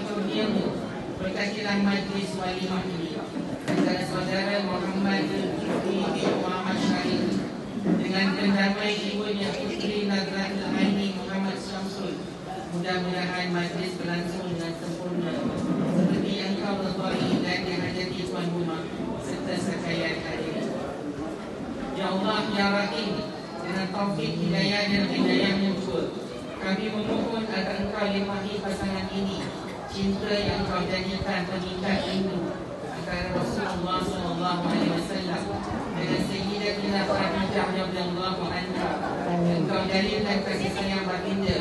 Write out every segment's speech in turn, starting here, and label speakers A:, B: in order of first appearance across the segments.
A: kurniamu, berkatilah majlis walimah ini antara saudara Muhammad Zulkifli bin Muhammad Syarif dengan pendamai ibunya Putri Nazratul Aini Muhammad Syamsul. Mudah-mudahan majlis berlangsung dengan sempurna seperti yang kau redai dan dihajati tuan rumah serta sekalian hadirin. Ya Allah ya Rahim, dengan taufik hidayah dan hidayah-Nya jua, kami memohon agar Engkau limpahi pasangan ini cinta yang Kau janjikan pengikat rindu antara Rasulullah SAW dengan Sayyidatina Khadijah radhiyallahu anha. Engkau jalin kasih sayang baginda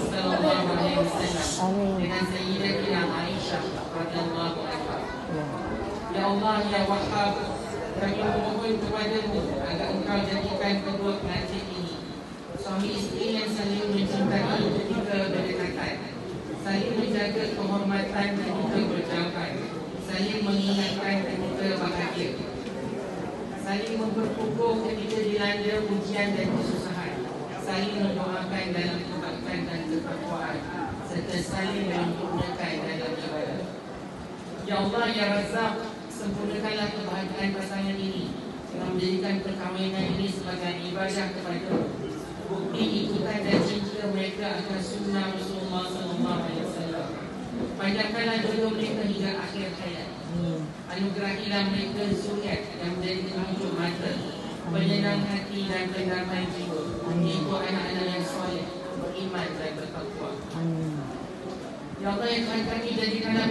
A: sallallahu alaihi wasallam dengan Sayyidatina Aisyah radhiyallahu anha. Ya Allah ya Wahhab, kami memohon kepadamu agar Engkau jadikan kedua pengantin ini suami isteri yang saling mencintai ketika berdekatan, saling menjaga kehormatan ketika berjauhan, saling mengingatkan ketika bahagia, saling memperkukuh ketika dilanda ujian dan kesusahan, saling mendoakan dalam kebaikan dan ketakwaan, serta saling menyempurnakan dalam ibadah. Ya Allah ya Razzaq, sempurnakanlah kebahagiaan pasangan ini dengan menjadikan perkahwinan ini sebagai ibadah kepada-Mu, bukti ikutan dan cinta mereka akan sunnah Rasulullah SAW. Panjangkanlah jodoh mereka hingga akhir hayat. Anugerahilah mereka zuriat yang menjadi penunjuk mata, penyenang hati dan pendamai jiwa, iaitu anak-anak yang soleh, beriman dan bertakwa. Ya Allah yang Tuhan kami, jadikanlah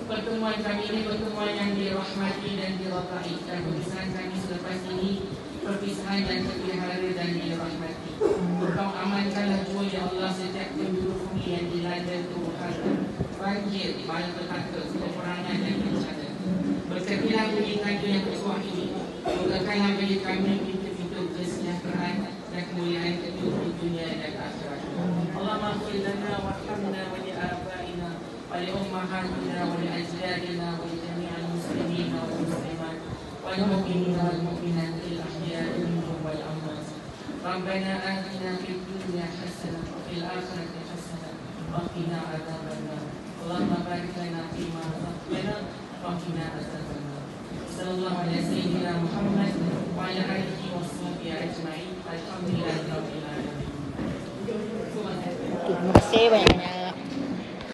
A: pertemuan kami ini pertemuan yang dirahmati dan diradai, dan perpisahan kami selepas ini perpisahan dan terpelihara dan dirahmati. Engkau amankanlah jua ya Allah setiap penduduk bumi yang dilanda keruhatan, banjir, malapetaka, peperangan dan bencana. Berkatilah bagi kami yang bersuah ini, bukakanlah bagi kami pintu-pintu kesejahteraan dan kemuliaan kedua dunia dan akhirat. Allahumma ighfir lana warhamna wa li abaina wa li ummahatina wa li ajdadina wa li jami'il muslimina wal muslimat wal mu'minina wal mu'minat al ahya'i minhum wal amwat. Rabbana atina fid dunya hasanah wa fil akhirati hasanah wa qina adzabannar. Allahumma barik lana fima razaqtana wa qina adzabannar. Sallallahu alaihi sayyidina Muhammad wa ala alihi wa sahbihi ajma'in. Alhamdulillahirabbil alamin.
B: Terima kasih banyak.